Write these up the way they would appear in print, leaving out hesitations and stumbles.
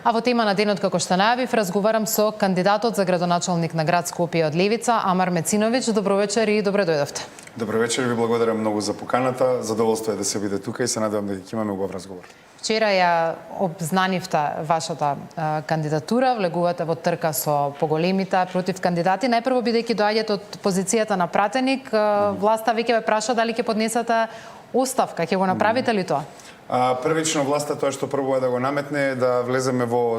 А во тема на денот, како што најавив, разговарам со кандидатот за градоначалник на град Скопје од Левица, Амар Мециновиќ. Добро вечер и добре дојдовте. Добро вечер, ви благодарам многу за поканата. Задоволство е да се биде тука и се надевам дека ќе имаме убав разговор. Вчера ја обзнанивте вашата кандидатура, влегувате во трка со поголемите против кандидати. Најпрво, бидејќи доаѓате од позицијата на пратеник, власта веќе ве праша дали ќе поднесете оставка, ќе го направите ли тоа? Првично власта тоа што прво е да го наметне е да влеземе во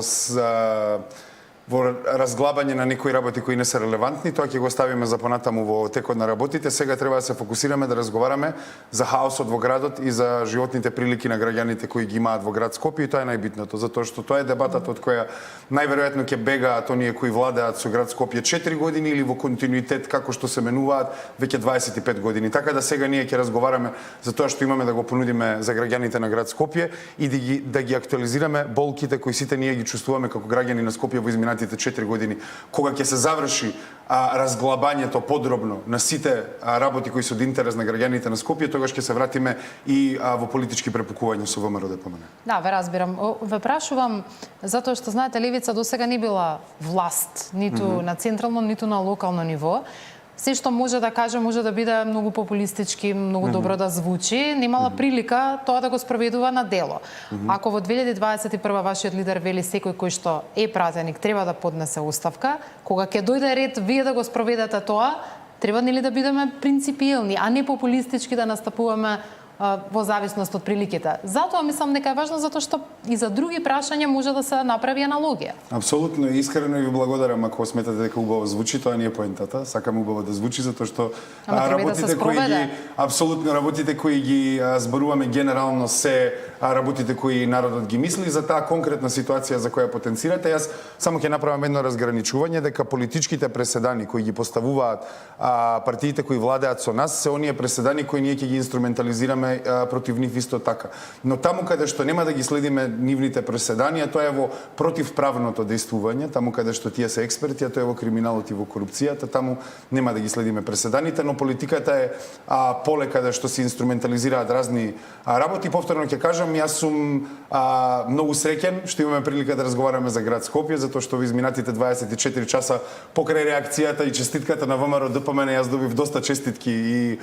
разглабање на некои работи кои не се релевантни, тоа ќе го ставиме за понатаму во текот на работите. Сега треба да се фокусираме да разговараме за хаосот во градот и за животните прилики на граѓаните кои ги имаат во град Скопје, и тоа е најбитното, затоа што тоа е дебатата од која најверојатно ќе бегаат оние кои владеат со град Скопје 4 години или во континуитет како што се менуваат веќе 25 години. Така да сега ние ќе разговараме за тоа што имаме да го понудиме за граѓаните на град Скопје и да ги актуализираме болките кои сите ние ги чувствуваме како граѓани на Скопје во изминатите 4 години, кога ќе се заврши разглабањето подробно на сите работи кои се од интерес на граѓаните на Скопје, тогаш ќе се вратиме и во политички препукувања со ВМРО ДПМН. Да, ве разбирам. Ве прашувам затоа што знаете Левица досега не била власт, ниту на централно, ниту на локално ниво. Се што може да каже, може да биде многу популистички, многу добро да звучи, немала прилика тоа да го спроведува на дело. Ако во 2021 вашиот лидер вели секој кој што е пратеник треба да поднесе оставка, кога ќе дојде ред вие да го спроведете тоа, треба нели да бидеме принципиелни, а не популистички да настапуваме во зависност од приликите. Затоа мислам дека е важно, затоа што и за други прашања може да се направи аналогија. Апсолутно, искрено ви благодарам ако сметате дека убаво звучи, тоа не е поентата. Сакам убаво да звучи затоа што работите кои ги зборуваме генерално се работите кои народот ги мисли. За таа конкретна ситуација за која потенцирате, јас само ќе направам едно разграничување дека политичките преседани кои ги поставуваат партиите кои владеат со нас се оние преседани кои ние ќе ги инструментализираме против нив исто така. Но таму каде што нема да ги следиме нивните преседанија, тоа е во противправното дејствување, таму каде што тие се експерти, а тоа е во криминалот и во корупцијата, таму нема да ги следиме преседаните, но политиката е поле каде што се инструментализираат разни работи. Повторно ќе кажам, јас сум многу среќен што имаме прилика да разговараме за град Скопје, затоа што во изминатите 24 часа покрај реакцијата и честитката на ВМРО ДПМН јас добив доста честитки и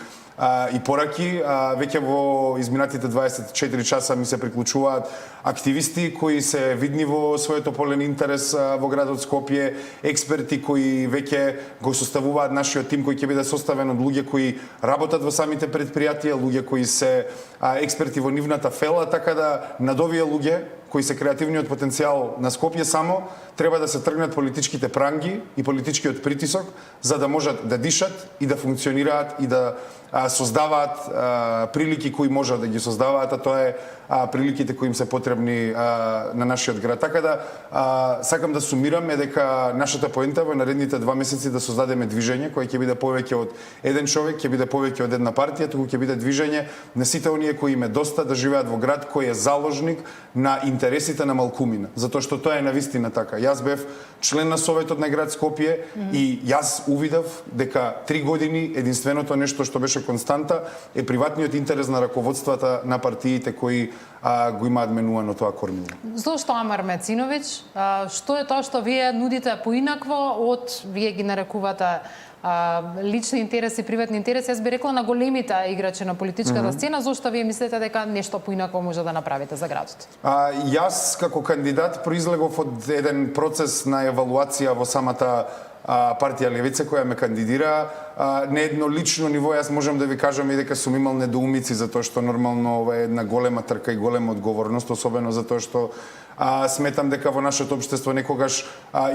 пораки. Веќе во изминатите 24 часа ми се приклучуваат активисти кои се видни во своето полен интерес во градот Скопје, експерти кои веќе го составуваат нашиот тим кој ќе биде составен од луѓе кои работат во самите предпријатија, луѓе кои се експерти во нивната фела, така да над овие луѓе кои се креативниот потенцијал на Скопје само треба да се тргнат политичките пранги и политичкиот притисок за да можат да дишат и да функционираат и да создаваат прилики кои можат да ги создаваат, а тоа е приликите кои им се потребни на нашиот град. Така да сакам да сумирам е дека нашата поента во наредните 2 месеци да создадеме движење кое ќе биде повеќе од еден човек, ќе биде повеќе од една партија, туку ќе биде движење на сите оние кои им е доста да живеат во град кој е заложник на интересите на малкумина, затоа што тоа е навистина така. Јас бев член на Советот на град Скопје и јас увидов дека 3 години единственото нешто што беше константа е приватниот интерес на раководствата на партиите кои го имаат менувано тоа кормило. Зошто Амар Мециновиќ? Што е тоа што вие нудите поинакво од, вие ги нарекувате лични интереси, приватни интереси, јас би рекла на големите играчи на политичката сцена, зошто вие мислите дека нешто поинакво може да направите за градот? Јас како кандидат произлегов од еден процес на евалуација во самата партија Левица која ме кандидира. На едно лично ниво јас можам да ви кажам и дека сум имал недоумици затоа што нормално ова е една голема трка и голема одговорност, особено затоа што сметам дека во нашето општество некогаш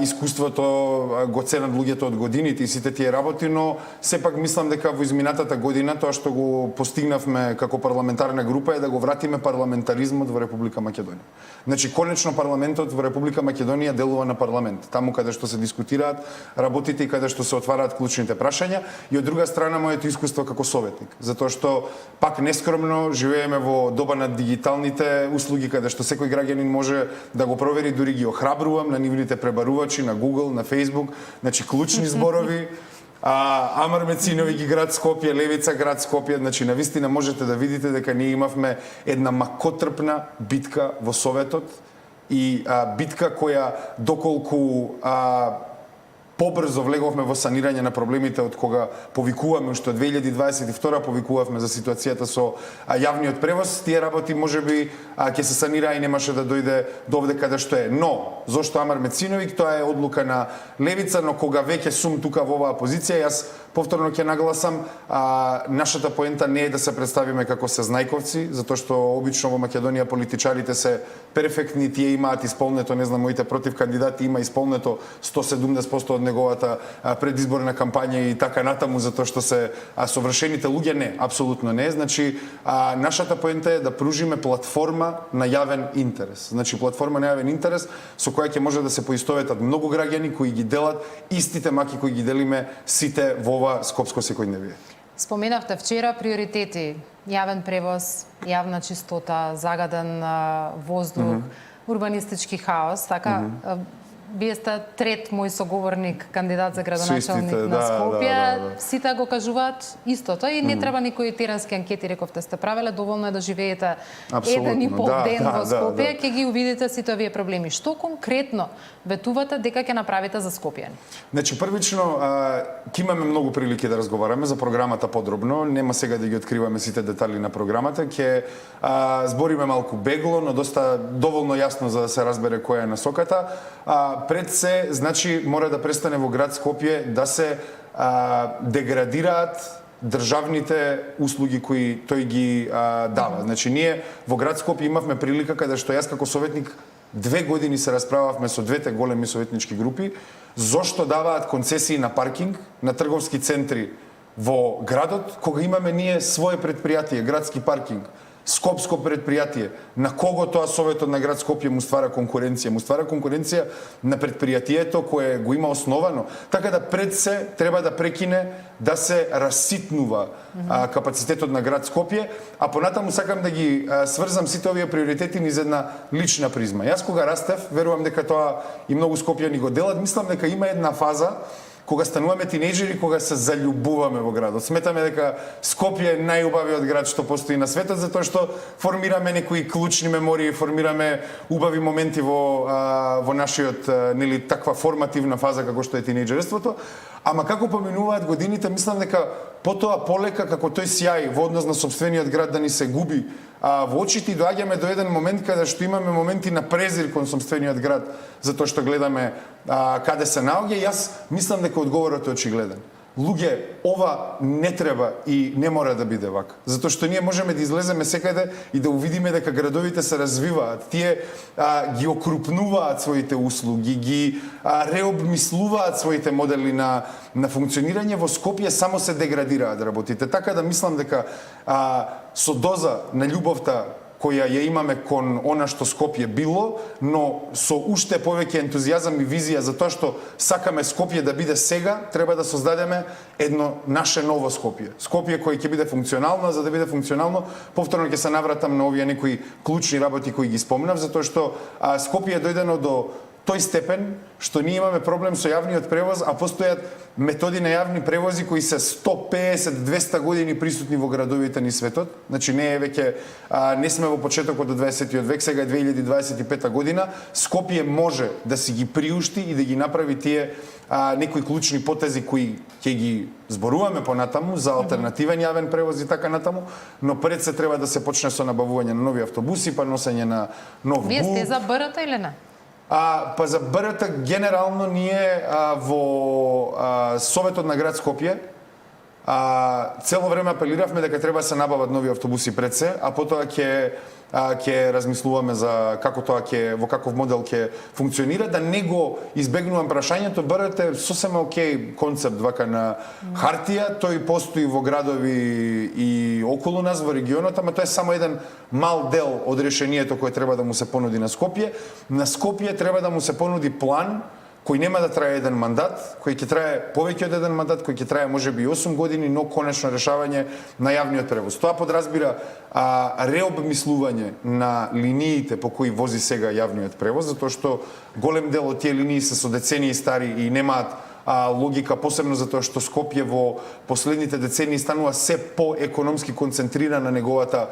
искуството го ценат луѓето од годините и сите тие работи, но сепак мислам дека во изминатата година тоа што го постигнавме како парламентарна група е да го вратиме парламентаризмот во Република Македонија. Значи, конечно парламентот во Република Македонија делува на парламент, таму каде што се дискутираат работите и каде што се отвараат клучните прашања, и од друга страна моето искуство како советник, затоа што пак нескромно живееме во доба на дигиталните услуги каде што секој граѓанин може да го провери, дури ги охрабрувам на нивните пребарувачи на Google, на Facebook, значи клучни зборови. Амар Мециновиќ и град Скопје, Левица град Скопје, значи навистина можете да видите дека ние имавме една макотрпна битка во Советот и битка која доколку побрзо влеговме во санирање на проблемите од кога повикуваме уште од 2022 повикувавме за ситуацијата со јавниот превоз, тие работи можеби ќе се санира и немаше да дојде до овде каде што е. Но зошто Амар Мециновиќ, тоа е одлука на левица, но кога веќе сум тука во оваа позиција, јас повторно ќе нагласам, нашата поента не е да се представиме како се знајковци, затоа што обично во Македонија политичарите се перфектни, тие имаат исполнето, не знам, моите против кандидати има исполнето 170% од неговата предизборна кампања и така натаму, затоа што се совршените луѓе, не, апсолутно не. Значи, нашата поента е да пружиме платформа на јавен интерес. Значи, платформа на јавен интерес со која ќе може да се поистоветат многу граѓани кои ги делат истите маки кои ги делиме сите во ова скопско секојдневие. Споменавте вчера приоритети: јавен превоз, јавна чистота, загаден воздух, урбанистички хаос, така. Вие сте трет мој соговорник, кандидат за градоначалник на Скопје. Сите го кажуваат истото и не треба никои теренски анкети, рековте, сте правеле, доволно е да живеете еден и пол ден во Скопје, ќе ги увидите сите овие проблеми. Што конкретно ветувате дека ќе направите за Скопје? Значи, првично, ќе имаме многу прилики да разговараме за програмата подробно, нема сега да ги откриваме сите детали на програмата, ќе збориме малку бегло, но доста доволно јасно за да се разбере која е насоката. Пред се, значи, мора да престане во град Скопје да се деградираат државните услуги кои тој ги дава. Значи, ние во град Скопје имавме прилика каде што јас како советник 2 години се расправавме со двете големи советнички групи, зошто даваат концесии на паркинг, на трговски центри во градот, кога имаме ние свое предпријатие, градски паркинг, скопско предпријатие. На кого тоа Советот на град Скопје му ствара конкуренција? Му ствара конкуренција на предпријатието кое го има основано. Така да пред се треба да прекине да се раситнува капацитетот на град Скопје, а понатаму сакам да ги сврзам сите овие приоритети низ една лична призма. Јас кога растев, верувам дека тоа и многу скопјани го делат, мислам дека има една фаза кога стануваме тинејџери, кога се заљубуваме во градот. Сметаме дека Скопје е најубавиот град што постои на светот, затоа што формираме некои клучни мемории, формираме убави моменти во нашиот, нели, таква формативна фаза како што е тинејџерството. Ама како поминуваат годините, мислам дека потоа полека како тој сјај во однос на сопствениот град да ни се губи во очите, и доаѓаме до еден момент каде што имаме моменти на презир кон сопствениот град, затоа што гледаме каде се наоѓа. Јас мислам дека одговорот е очигледен. Луѓе, ова не треба и не мора да биде вака. Затоа што ние можеме да излеземе секаде и да увидиме дека градовите се развиваат. Тие ги окрупнуваат своите услуги, ги реобмислуваат своите модели на функционирање. Во Скопје само се деградираат работите. Така да мислам дека со доза на љубовта која ја имаме кон она што Скопје било, но со уште повеќе ентузијазам и визија за тоа што сакаме Скопје да биде сега, треба да создадеме едно наше ново Скопје. Скопје кој ќе биде функционално, за да биде функционално, повторно ќе се навратам на овие некои клучни работи кои ги спомнав, затоа што Скопје е дојдено до тој степен што ние имаме проблем со јавниот превоз, а постојат методи на јавни превози кои се 150-200 години присутни во градовите ни светот. Значи не е веќе, не сме во почетокот од 20 век, сега е 2025 година. Скопје може да си ги приушти и да ги направи тие некои клучни потези кои ќе ги зборуваме понатаму за алтернативен јавен превоз и така натаму, но пред се треба да се почне со набавување на нови автобуси, па носење на нов БУ. Вие сте за БРТ или не? Па за БРТ генерално ние во Советот на град Скопје цело време апелиравме дека треба да се набават нови автобуси пред се, а потоа ќе размислуваме за како тоа во каков модел ќе функционира, да не го избегнувам прашањето. БРТ е сосема окей концепт вака на хартија, тој постои во градови и околу нас во регионот, ама тоа е само еден мал дел од решението кое треба да му се понуди на Скопје. На Скопје треба да му се понуди план кој нема да трае еден мандат, кој ќе трае повеќе од еден мандат, кој ќе трае можеби 8 години, но конечно решавање на јавниот превоз. Тоа подразбира реобмислување на линиите по кои вози сега јавниот превоз, затоа што голем дел од тие линии се со децении стари и немаат логика, посебно затоа што Скопје во последните децении станува се по-економски концентрирана неговата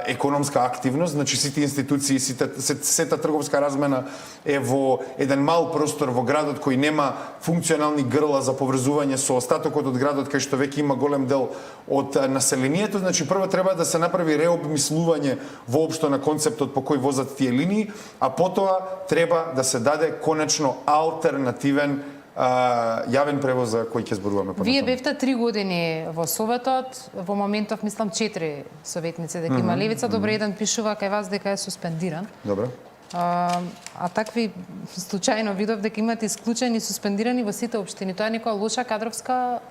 економска активност, значи сите институции, сета трговска размена е во еден мал простор во градот кој нема функционални грла за поврзување со остатокот од градот кај што веќе има голем дел од населението, значи прво треба да се направи реобмислување воопшто на концептот по кој возат тие линии, а потоа треба да се даде конечно алтернативен јавен превоз за кој ќе зборуваме понатаму. Вие бевте 3 години во Советот, во моментов мислам 4 советници дека има левица, добре еден пишува кај вас дека е суспендиран. Добро. А такви случајно видов дека имате исклучени, суспендирани во сите општини. Тоа е некоја лоша кадровска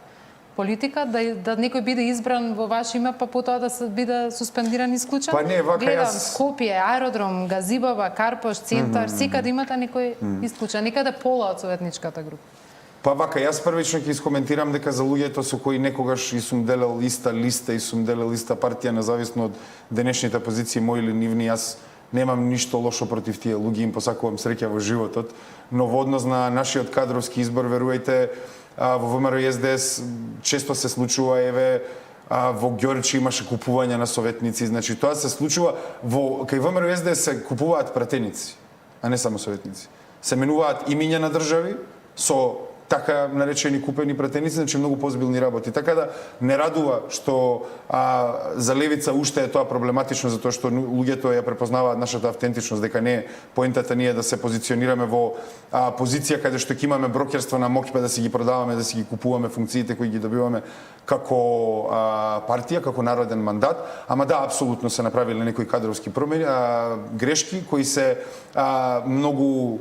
политика да некој биде избран во ваше име па потоа да се биде суспендиран и исклучен? Па не, вака гледам јас Скопје, аеродром, Газибава, Карпош, Центар, секаде имате некој исклучен, некаде пола од советничката група. Па вака, јас првично ќе искоментирам дека за луѓето со кои некогаш и сум делел иста листа и сум делел иста партија, независно од денешните позиции мои или нивни, јас немам ништо лошо против тие луѓе, им посакувам среќа во животот, но во однос на нашиот кадровски избор, верувајте, во ВМРО и СДС често се случува, еве, во Ѓорчи имаше купување на советници, значи тоа се случува кај ВМРО и СДС се купуваат пратеници, а не само советници. Се менуваат имиња на држави со така наречени купени пратеници, значи многу позбилни работи. Така да не радува што за левица уште е тоа проблематично затоа што луѓето ја препознаваат нашата автентичност, дека не поентата ние да се позиционираме во позиција каде што ќе имаме брокерство на моќ па да си ги продаваме, да си ги купуваме функциите кои ги добиваме како партија, како народен мандат, ама да, апсолутно се направиле некои кадровски промени, грешки кои се многу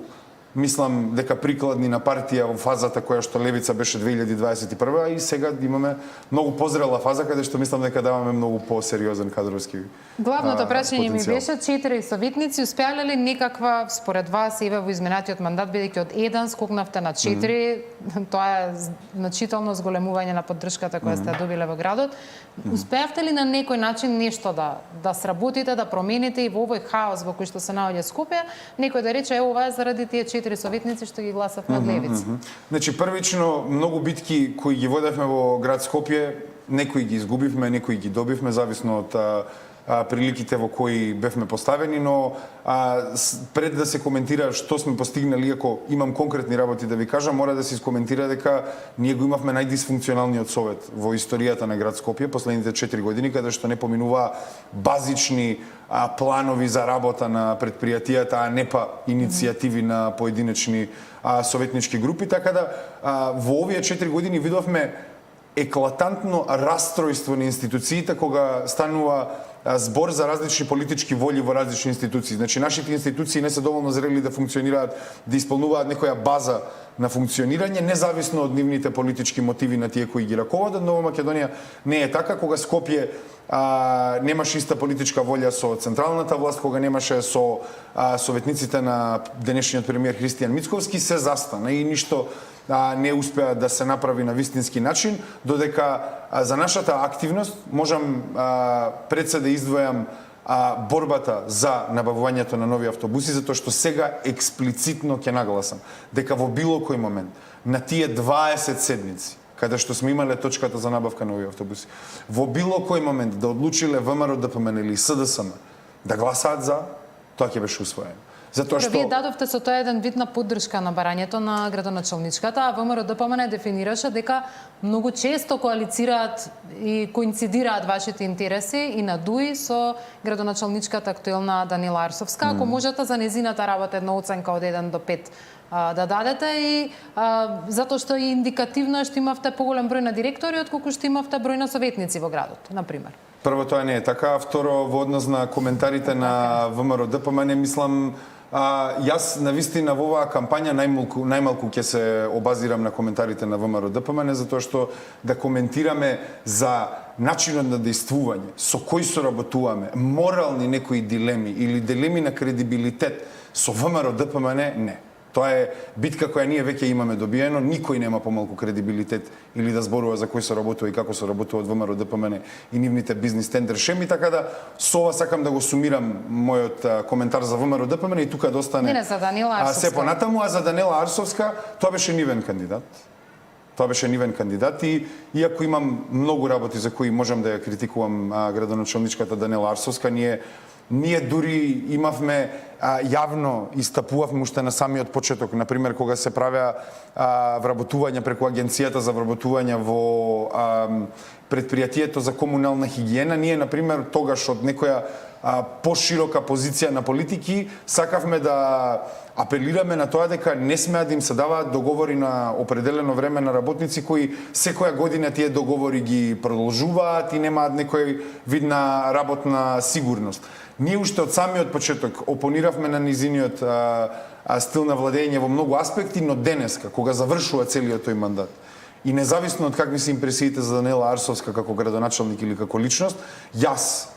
мислам дека прикладни на партија во фазата која што левица беше 2021 и сега имаме многу позрела фаза каде што мислам дека даваме многу посериозен кадровски Главното прашање ми потенцијал. беше 4 советници успеале ли некаква според вас еве во изминатиот мандат бидејќи од 1 скокнавте на 4, тоа е значително зголемување на поддршката која сте добиле во градот. Успеавте ли на некој начин нешто да сработите, да промените и во овој хаос во кој што се наоѓа Скопје, некој да рече ево ова е заради тие 4 советници што ги гласавме од левица? Значи првично многу битки кои ги водевме во град Скопје, некои ги изгубивме, некои ги добивме зависно од приликите во кои бевме поставени, но пред да се коментира што сме постигнали, иако имам конкретни работи да ви кажам, мора да се искоментира дека ние го имавме најдисфункционалниот совет во историјата на град Скопје последните 4 години, каде што не поминуваа базични планови за работа на предпријатијата, а не па иницијативи на поединечни советнички групи, така да во овие 4 години видовме еклатантно растројство на институциите кога станува збор за различни политички воли во различни институции. Значи, нашите институции не се доволно зрели да функционираат, да исполнуваат некоја база на функционирање, независно од нивните политички мотиви на тие кои ги раководат, но во Македонија не е така, кога Скопје немаше иста политичка волја со централната власт, кога немаше со советниците на денешниот премиер Христијан Мицковски, се застана и ништо не успеа да се направи на вистински начин, додека за нашата активност можам пред се да издвојам борбата за набавувањето на нови автобуси, затоа што сега експлицитно ќе нагласам дека во било кој момент на тие 20 седмици каде што сме имале точката за набавка на овие автобуси, во било кој момент да одлучиле ВМРО, ДПМН или СДСМ да гласаат за, тоа ќе беше усвоено. Затоа што Вие дадовте со тоа еден вид на поддршка на барањето на градоначалничката, а ВМРО ДПМН дефинираше дека многу често коалицираат и коинцидираат вашите интереси и на ДУИ со градоначалничката актуелна Данила Арсовска. Ако можете за незината работа една оценка од 1 до 5 да дадете и затоа што и индикативно е што имавте поголем број на директори отколку што имавте број на советници во градот, на пример. Прво, тоа не е така. Второ, во однос на коментарите на ВМРО ДПМН, мислам, јас навистина во оваа кампања најмалку ќе се обазирам на коментарите на ВМРО ДПМН, затоа што да коментираме за начинот на действување, со кој соработуваме, морални некои дилеми или дилеми на кредибилитет со ВМРО ДПМН, не. Тоа е битка која ние веќе имаме добиено, никој нема помалку кредибилитет или да зборува за кој се работува и како се работува од ВМРО ДПМН и нивните бизнис тендер шеми, така да со ова сакам да го сумирам мојот коментар за ВМРО ДПМН и тука да остане. Не за Данила Арсовска. Се понатаму, а за Данила Арсовска, тоа беше нивен кандидат. Тоа беше нивен кандидат и иако имам многу работи за кои можам да ја критикувам градоначалничката Данила Арсовска, ние дури имавме јавно истапувавме уште на самиот почеток, например кога се правеа вработување преку агенцијата за вработување во предпријатието за комунална хигиена, ние например тогаш од некоја поширока позиција на политики сакавме да апелираме на тоа дека не смеа да им се даваат договори на определено време на работници кои секоја година тие договори ги продолжуваат и немаат некој вид на работна сигурност. Ние уште од самиот почеток опониравме на низиниот стил на владење во многу аспекти, но денеска, кога завршува целиот тој мандат, и независно од какви се импресиите за Данила Арсовска како градоначалник или како личност, јас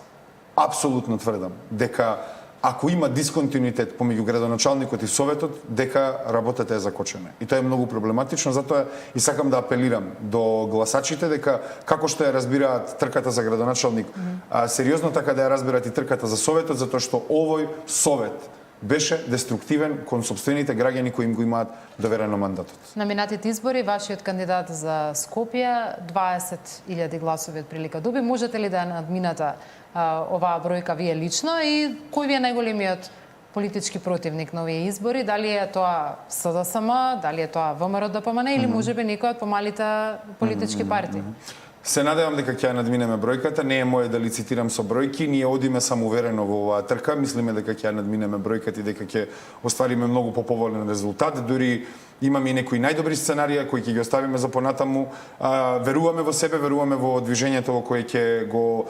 апсолутно тврдам дека ако има дисконтинуитет помеѓу градоначалникот и советот, дека работата е закочена. И тоа е многу проблематично, затоа и сакам да апелирам до гласачите дека како што ја разбираат трката за градоначалник сериозно, така да ја разбираат и трката за советот, затоа што овој совет беше деструктивен кон сопствените граѓани кои им го имаат доверено мандатот. На минатите избори, вашиот кандидат за Скопје 20.000 гласови од прилика доби. Можете ли да ја надминате оваа бројка вие лично и кој ви е најголемиот политички противник на овие избори? Дали е тоа СДСМ, дали е тоа ВМРО ДПМН или можеби некој од помалите политички партии? Се надевам дека ќе ја надминеме бројката, не е моје да лицитирам со бројки, ние одиме самоуверено во оваа трка, мислиме дека ќе ја надминеме бројката и дека ќе оствариме многу поповолен резултат, дури имаме и некои најдобри сценарија кои ќе ги оставиме за понатаму. Веруваме во себе, веруваме во движењето во кое ќе го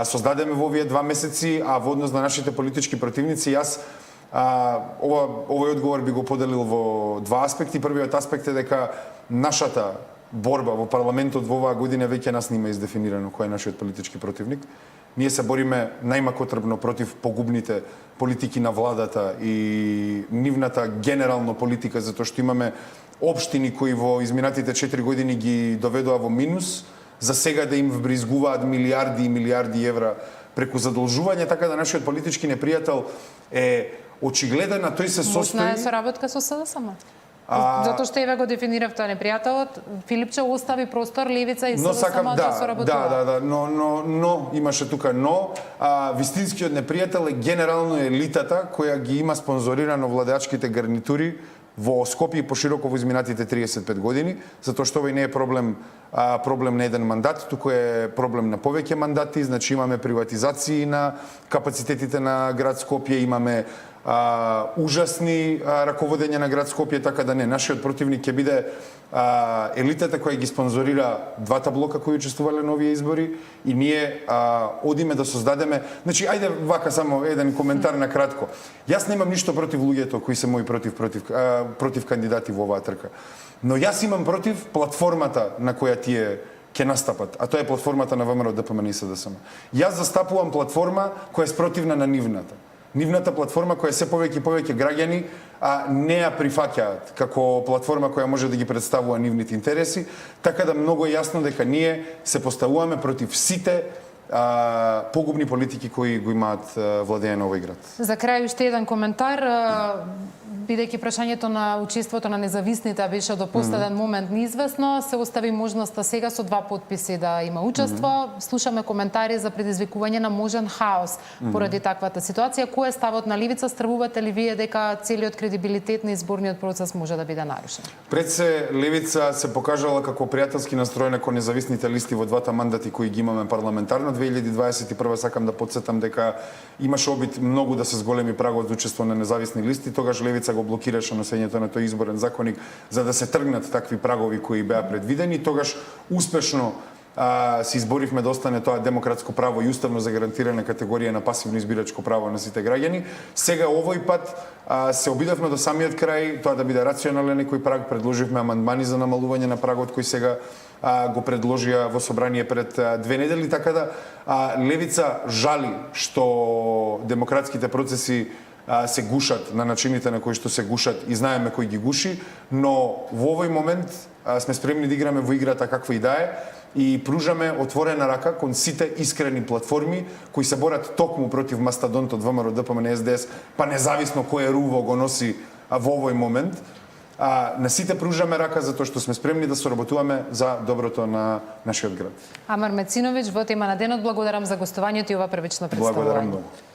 создадеме во овие 2 месеци, а во однос на нашите политички противници, јас овој одговор би го поделил во 2 аспекти. Првиот аспект е дека нашата борба во парламентот во оваа година веќе нас нема издефинирано кој е нашиот политички противник. Ние се бориме најмакотрбно против погубните политики на владата и нивната генерална политика, затоа што имаме општини кои во изминатите 4 години ги доведоа во минус, за сега да им вбризгуваат милиарди и милиарди евра преку задолжување, така да нашиот политички непријател е очигледен, а тој се состои... Можна е соработка со СДСМ? Затоа што еве го дефиниравте непријателот, Филипче остави простор левица и СДСМ да соработува. Да, но имаше тука вистинскиот непријател е генерално елитата која ги има спонзорирано владеачките гарнитури во Скопје и пошироко во изминатите 35 години, затоа што овој не е проблем на еден мандат, туку е проблем на повеќе мандати, значи имаме приватизации на капацитетите на град Скопје, имаме ужасни раководења на град Скопје, така да не, нашиот противник ќе биде елитата која ги спонзорира 2 блока кои учествувале на овие избори и ние одиме да создадеме, значи ајде вака само еден коментар на кратко. Јас немам ништо против луѓето кои се мои против кандидати во оваа трка. Но јас имам против платформата на која тие ќе настапат, а тоа е платформата на ВМРО ДПМН и СДСМ. Јас застапувам платформа која е спротивна на нивната платформа која се повеќе и повеќе граѓани не ја прифаќаат како платформа која може да ги представува нивните интереси, така да многу е јасно дека ние се поставуваме против сите погубни политики кои го имаат владење на овој град. За крај уште еден коментар, бидејќи прашањето на учеството на независните беше до последен момент неизвестно, се остави можноста сега со 2 потписи да има учество. Слушаме коментари за предизвикување на можен хаос поради таквата ситуација. Кој е ставот на левица? Стравувате ли вие дека целиот кредибилитет на изборниот процес може да биде нарушен? Пред се левица се покажала како пријателски настроена кон независните листи во 2 мандати кои ги имаме парламентарно. 2021 сакам да подсетам дека имаше обид многу да се зголеми прагот за учество на независни листи, тогаш левица го блокираше носењето на тој изборен законник за да се тргнат такви прагови кои беа предвидени. Тогаш успешно се изборивме да остане тоа демократско право и уставно загарантирана категорија на пасивно избирачко право на сите граѓани. Сега овој пат се обидовме до самиот крај тоа да биде рационален некој праг, предложивме амандмани за намалување на прагот кој сега го предложија во собрание пред 2 недели, така да левица жали што демократските процеси се гушат на начините на кои што се гушат и знаеме кој ги гуши, но во овој момент сме спремни да играме во играта каква и да е и пружаме отворена рака кон сите искрени платформи кои се борат токму против мастадонтот ВМРО, ДПМН, СДС, па независно кој руво го носи во овој момент. На сите пружаме рака затоа што сме спремни да соработуваме за доброто на нашиот град. Амар Мециновиќ, во тема на денот, благодарам за гостувањето и ова првично представување. Благодарам многу.